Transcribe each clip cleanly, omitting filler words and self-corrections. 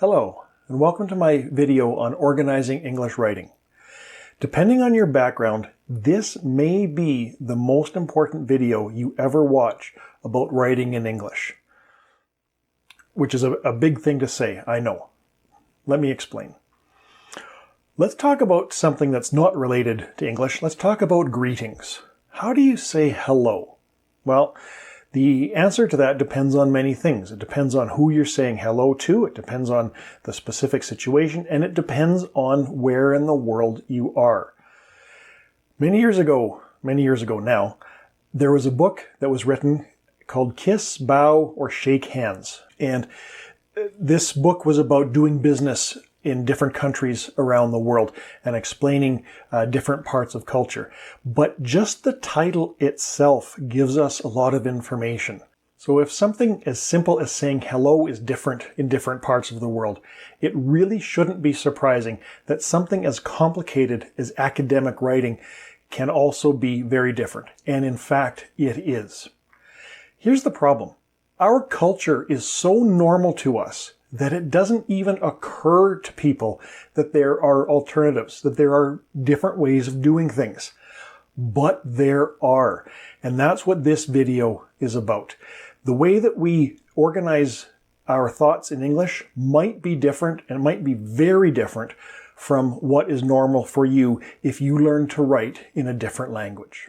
Hello, and welcome to my video on organizing English writing. Depending on your background, this may be the most important video you ever watch about writing in English. Which is a big thing to say, I know. Let me explain. Let's talk about something that's not related to English. Let's talk about greetings. How do you say hello? Well, the answer to that depends on many things. It depends on who you're saying hello to, it depends on the specific situation, and it depends on where in the world you are. Many years ago now, there was a book that was written called Kiss, Bow, or Shake Hands. And this book was about doing business in different countries around the world and explaining different parts of culture. But just the title itself gives us a lot of information. So if something as simple as saying hello is different in different parts of the world, it really shouldn't be surprising that something as complicated as academic writing can also be very different. And in fact, it is. Here's the problem. Our culture is so normal to us that it doesn't even occur to people that there are alternatives, that there are different ways of doing things. But there are. And that's what this video is about. The way that we organize our thoughts in English might be different, and might be very different from what is normal for you if you learn to write in a different language.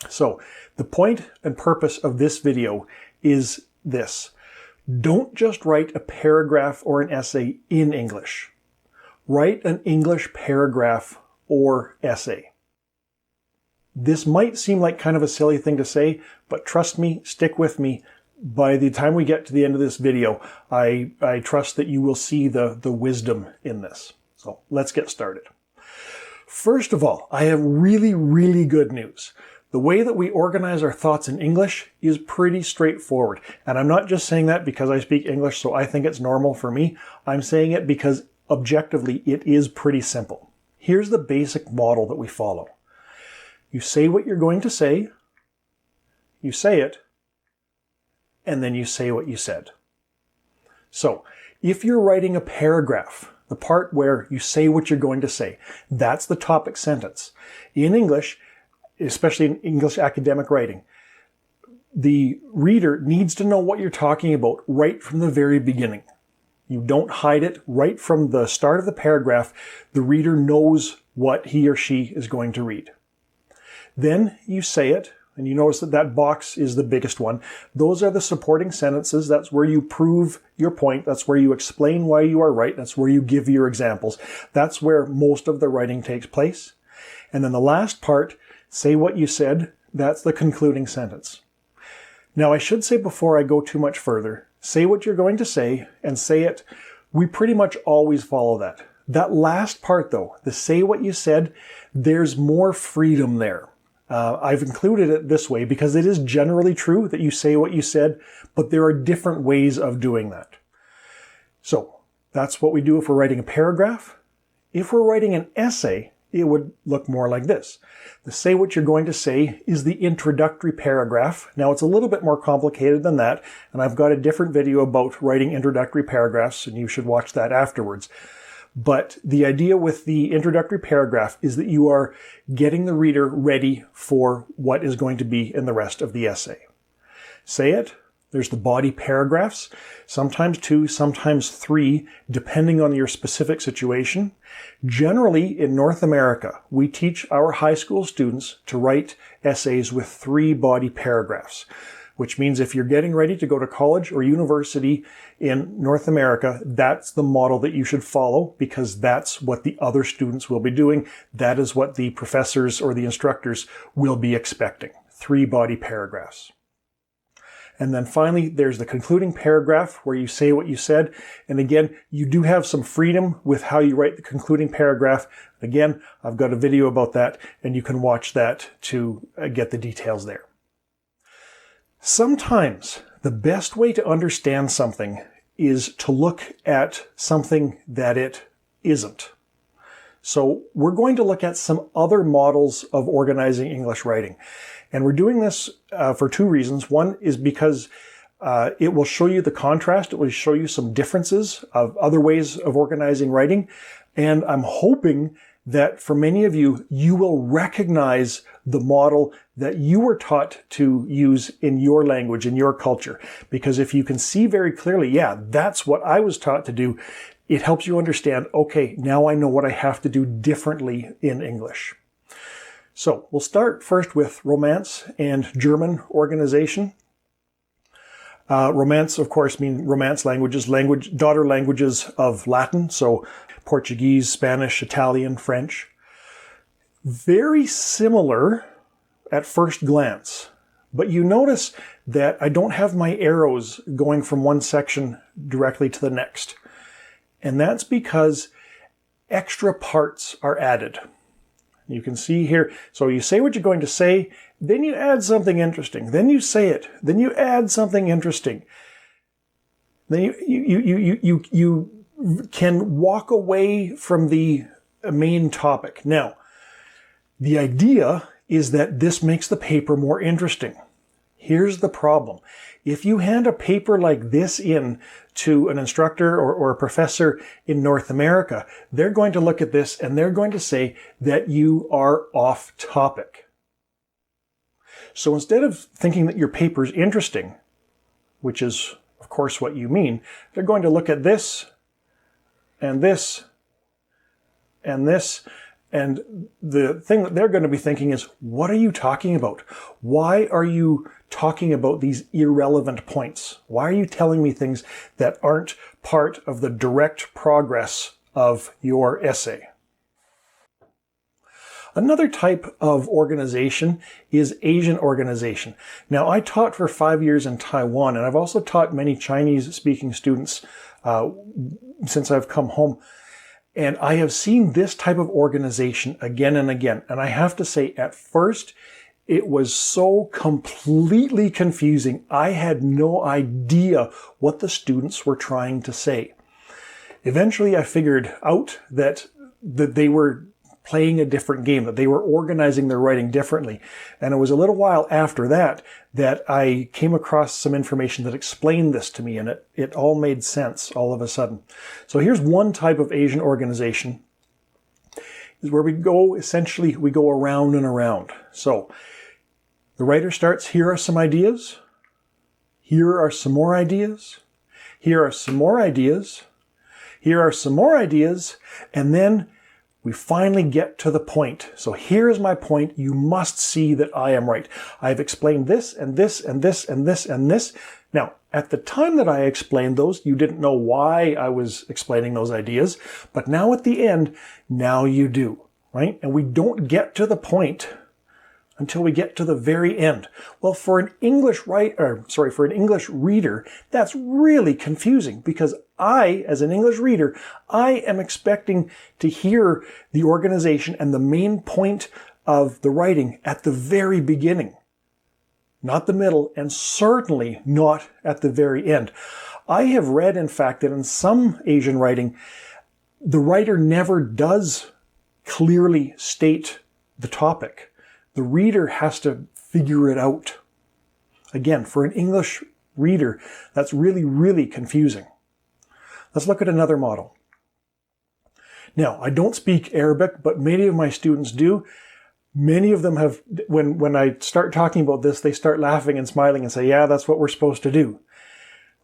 So, the point and purpose of this video is this. Don't just write a paragraph or an essay in English. Write an English paragraph or essay. This might seem like kind of a silly thing to say, but trust me, stick with me. By the time we get to the end of this video, I trust that you will see the wisdom in this. So let's get started. First of all, I have really good news. The way that we organize our thoughts in English is pretty straightforward. And I'm not just saying that because I speak English, so I think it's normal for me. I'm saying it because objectively it is pretty simple. Here's the basic model that we follow. You say what you're going to say, you say it, and then you say what you said. So, if you're writing a paragraph, the part where you say what you're going to say, that's the topic sentence. In English, especially in English academic writing, the reader needs to know what you're talking about right from the very beginning. You don't hide it. Right from the start of the paragraph, the reader knows what he or she is going to read. Then you say it, and you notice that that box is the biggest one. Those are the supporting sentences. That's where you prove your point. That's where you explain why you are right. That's where you give your examples. That's where most of the writing takes place. And then the last part, say what you said, that's the concluding sentence. Now, I should say before I go too much further, say what you're going to say and say it. We pretty much always follow that. That last part though, the say what you said, there's more freedom there. I've included it this way because it is generally true that you say what you said, but there are different ways of doing that. So that's what we do if we're writing a paragraph. If we're writing an essay, it would look more like this. The say what you're going to say is the introductory paragraph. Now it's a little bit more complicated than that, and I've got a different video about writing introductory paragraphs, and you should watch that afterwards. But the idea with the introductory paragraph is that you are getting the reader ready for what is going to be in the rest of the essay. Say it. There's the body paragraphs, sometimes 2, sometimes 3, depending on your specific situation. Generally, in North America, we teach our high school students to write essays with 3 body paragraphs, which means if you're getting ready to go to college or university in North America, that's the model that you should follow because that's what the other students will be doing. That is what the professors or the instructors will be expecting. 3 body paragraphs. And then finally, there's the concluding paragraph where you say what you said. And again, you do have some freedom with how you write the concluding paragraph. Again, I've got a video about that, and you can watch that to get the details there. Sometimes the best way to understand something is to look at something that it isn't. So we're going to look at some other models of organizing English writing. And we're doing this for 2 reasons. One is because It will show you the contrast. It will show you some differences of other ways of organizing writing. And I'm hoping that for many of you, you will recognize the model that you were taught to use in your language, in your culture. Because if you can see very clearly, yeah, that's what I was taught to do, it helps you understand, okay, now I know what I have to do differently in English. So we'll start first with Romance and German organization. Romance, of course, mean Romance languages, daughter languages of Latin, so Portuguese, Spanish, Italian, French. Very similar at first glance, but you notice that I don't have my arrows going from one section directly to the next. And that's because extra parts are added. You can see here, so you say what you're going to say, then you add something interesting, then you say it, then you add something interesting. Then you can walk away from the main topic. Now, the idea is that this makes the paper more interesting. Here's the problem. If you hand a paper like this in to an instructor or a professor in North America, they're going to look at this and they're going to say that you are off topic. So instead of thinking that your paper is interesting, which is of course what you mean, they're going to look at this and this and this. And the thing that they're going to be thinking is, what are you talking about? Why are you talking about these irrelevant points? Why are you telling me things that aren't part of the direct progress of your essay? Another type of organization is Asian organization. Now, I taught for 5 years in Taiwan, and I've also taught many Chinese-speaking students since I've come home. And I have seen this type of organization again and again. And I have to say, at first, it was so completely confusing. I had no idea what the students were trying to say. Eventually, I figured out that they were playing a different game, that they were organizing their writing differently. And it was a little while after that that I came across some information that explained this to me, and it all made sense all of a sudden. So here's one type of Asian organization, is where we go around and around. So the writer starts, here are some ideas, here are some more ideas, here are some more ideas, here are some more ideas, and then we finally get to the point. So here is my point. You must see that I am right. I've explained this and this and this and this and this. Now, at the time that I explained those, you didn't know why I was explaining those ideas. But now at the end, now you do, right? And we don't get to the point until we get to the very end. Well, for an English reader, that's really confusing, because I, as an English reader, I am expecting to hear the organization and the main point of the writing at the very beginning, not the middle, and certainly not at the very end. I have read, in fact, that in some Asian writing, the writer never does clearly state the topic. The reader has to figure it out. Again, for an English reader, that's really, really confusing. Let's look at another model. Now, I don't speak Arabic, but many of my students do. Many of them have, when I start talking about this, they start laughing and smiling and say, yeah, that's what we're supposed to do.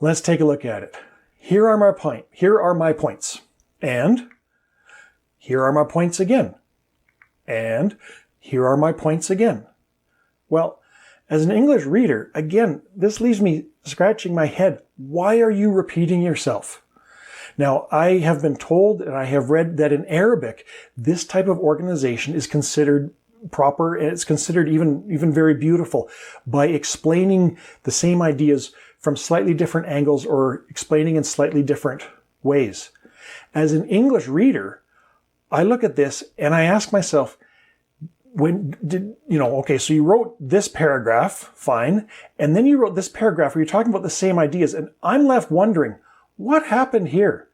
Let's take a look at it. Here are my points. And here are my points again. And here are my points again. Well, as an English reader, again, this leaves me scratching my head. Why are you repeating yourself? Now, I have been told, and I have read, that in Arabic, this type of organization is considered proper, and it's considered even very beautiful, by explaining the same ideas from slightly different angles or explaining in slightly different ways. As an English reader, I look at this and I ask myself, so you wrote this paragraph, fine, and then you wrote this paragraph where you're talking about the same ideas, and I'm left wondering, what happened here?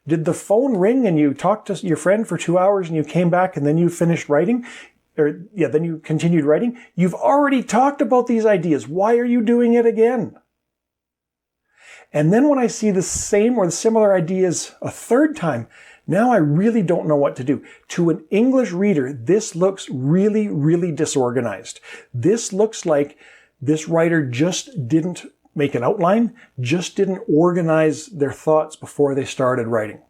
Did the phone ring and you talked to your friend for 2 hours and you came back and then you finished writing? Then you continued writing? You've already talked about these ideas. Why are you doing it again? And then when I see the same or the similar ideas a third time, now I really don't know what to do. To an English reader, this looks really, really disorganized. This looks like this writer just didn't make an outline, just didn't organize their thoughts before they started writing.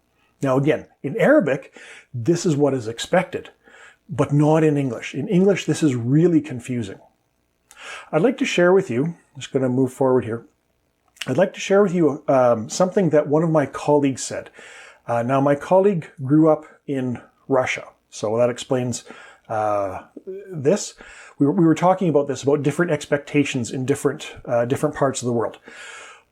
Now again, in Arabic, this is what is expected, but not in English. In English, this is really confusing. I'd like to share with you, I'm just going to move forward here. I'd like to share with you something that one of my colleagues said. Now, my colleague grew up in Russia, so that explains this. We were talking about this, about different expectations in different parts of the world.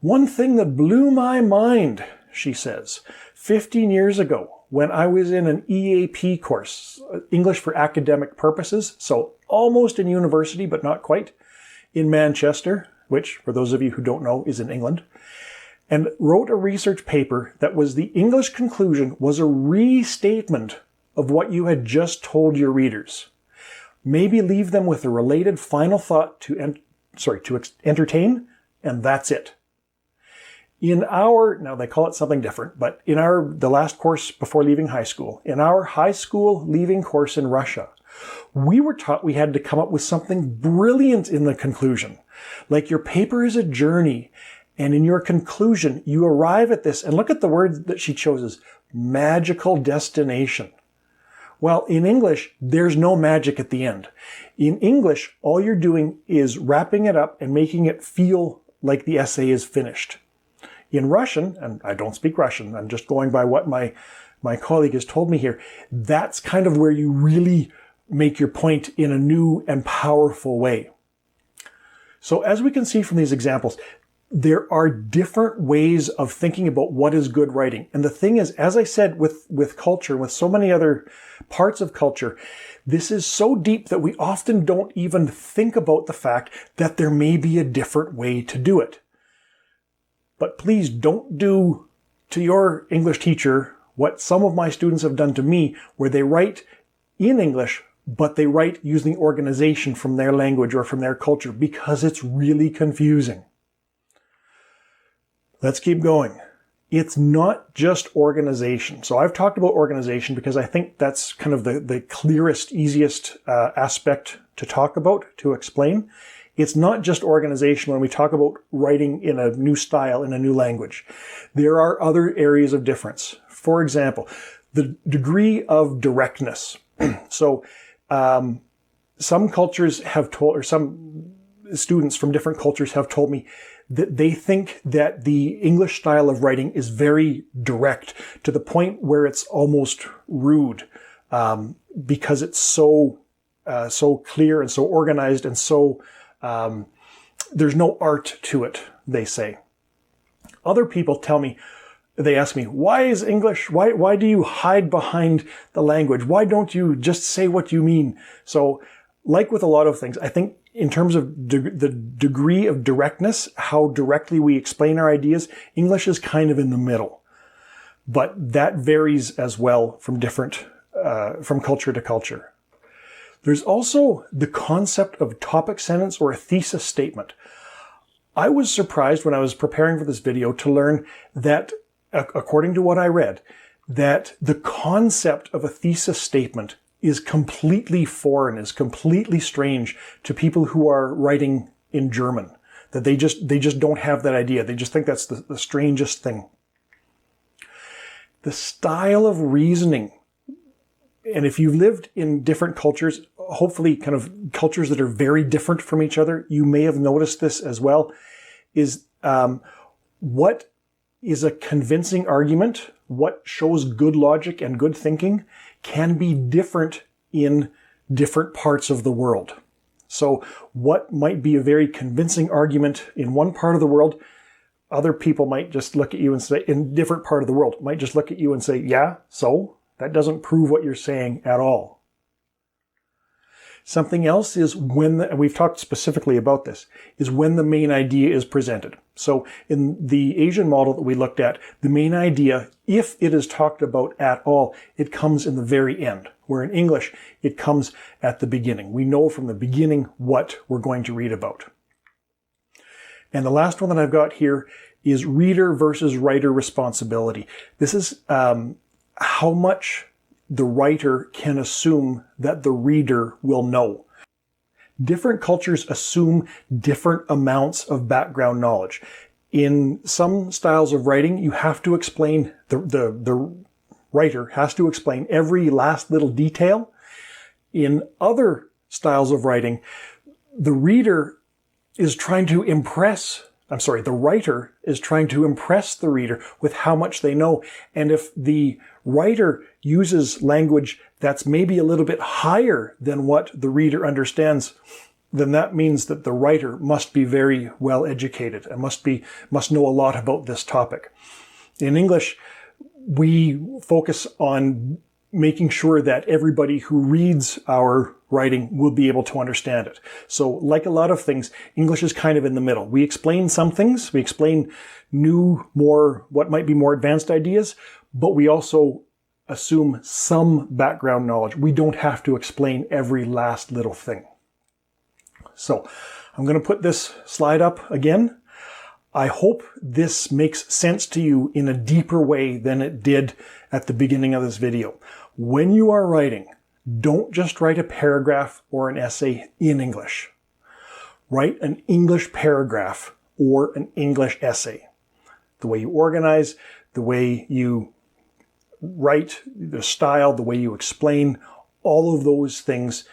One thing that blew my mind, she says, 15 years ago, when I was in an EAP course, English for Academic Purposes, so almost in university, but not quite, in Manchester, which, for those of you who don't know, is in England, and wrote a research paper that was the English conclusion was a restatement of what you had just told your readers. Maybe leave them with a related final thought to entertain, and that's it. Now they call it something different, but in the last course before leaving high school, in our high school leaving course in Russia, we were taught we had to come up with something brilliant in the conclusion. Like your paper is a journey, and in your conclusion, you arrive at this, and look at the word that she chose, magical destination. Well, in English, there's no magic at the end. In English, all you're doing is wrapping it up and making it feel like the essay is finished. In Russian, and I don't speak Russian, I'm just going by what my colleague has told me here, that's kind of where you really make your point in a new and powerful way. So as we can see from these examples, there are different ways of thinking about what is good writing. And the thing is, as I said, with culture, with so many other parts of culture, this is so deep that we often don't even think about the fact that there may be a different way to do it. But please don't do to your English teacher what some of my students have done to me, where they write in English, but they write using organization from their language or from their culture, because it's really confusing. Let's keep going. It's not just organization. So I've talked about organization because I think that's kind of the clearest, easiest aspect to talk about, to explain. It's not just organization when we talk about writing in a new style, in a new language. There are other areas of difference. For example, the degree of directness. So some cultures have told, or some students from different cultures have told me that they think that the English style of writing is very direct, to the point where it's almost rude, because it's so clear and so organized and so there's no art to it, they say. Other people tell me, they ask me, why is English, why do you hide behind the language? Why don't you just say what you mean? So, like with a lot of things, I think in terms of the degree of directness, how directly we explain our ideas, English is kind of in the middle. But that varies as well from from culture to culture. There's also the concept of topic sentence or a thesis statement. I was surprised when I was preparing for this video to learn that, according to what I read, that the concept of a thesis statement is completely foreign, is completely strange to people who are writing in German. That they just don't have that idea. They just think that's the strangest thing. The style of reasoning, and if you've lived in different cultures, hopefully kind of cultures that are very different from each other, you may have noticed this as well, is what is a convincing argument, what shows good logic and good thinking, can be different in different parts of the world. So what might be a very convincing argument in one part of the world, other people might just look at you and say, in a different part of the world, might just look at you and say, yeah, so that doesn't prove what you're saying at all. Something else is and we've talked specifically about this, is when the main idea is presented. So in the Asian model that we looked at, the main idea, if it is talked about at all, it comes in the very end. Where in English, it comes at the beginning. We know from the beginning what we're going to read about. And the last one that I've got here is reader versus writer responsibility. This is how much the writer can assume that the reader will know. Different cultures assume different amounts of background knowledge. In some styles of writing, you have to explain, the writer has to explain every last little detail. In other styles of writing, the writer is trying to impress the reader with how much they know. And if the writer uses language that's maybe a little bit higher than what the reader understands, then that means that the writer must be very well educated and must know a lot about this topic. In English, we focus on making sure that everybody who reads our writing will be able to understand it. So like a lot of things, English is kind of in the middle. We explain some things, we explain what might be more advanced ideas, but we also assume some background knowledge. We don't have to explain every last little thing. So I'm going to put this slide up again. I hope this makes sense to you in a deeper way than it did at the beginning of this video. When you are writing, don't just write a paragraph or an essay in English. Write an English paragraph or an English essay. The way you organize, the way you write, the style, the way you explain, all of those things,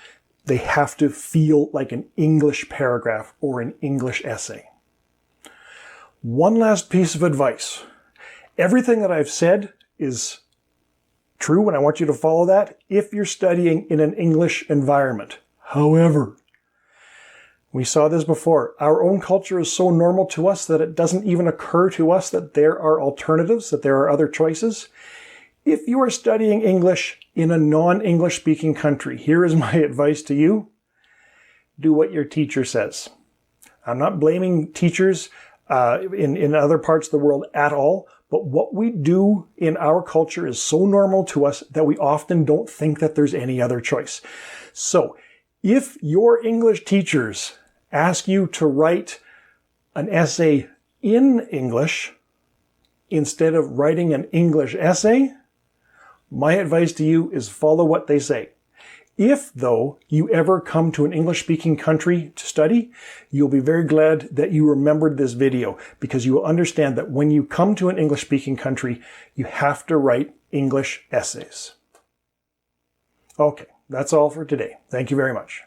they have to feel like an English paragraph or an English essay. One last piece of advice. Everything that I've said is true, and I want you to follow that if you're studying in an English environment. However, we saw this before. Our own culture is so normal to us that it doesn't even occur to us that there are alternatives, that there are other choices. If you are studying English in a non-English speaking country, here is my advice to you. Do what your teacher says. I'm not blaming teachers in other parts of the world at all, but what we do in our culture is so normal to us that we often don't think that there's any other choice. So if your English teachers ask you to write an essay in English instead of writing an English essay, my advice to you is follow what they say. If, though, you ever come to an English-speaking country to study, you'll be very glad that you remembered this video, because you will understand that when you come to an English-speaking country, you have to write English essays. Okay, that's all for today. Thank you very much.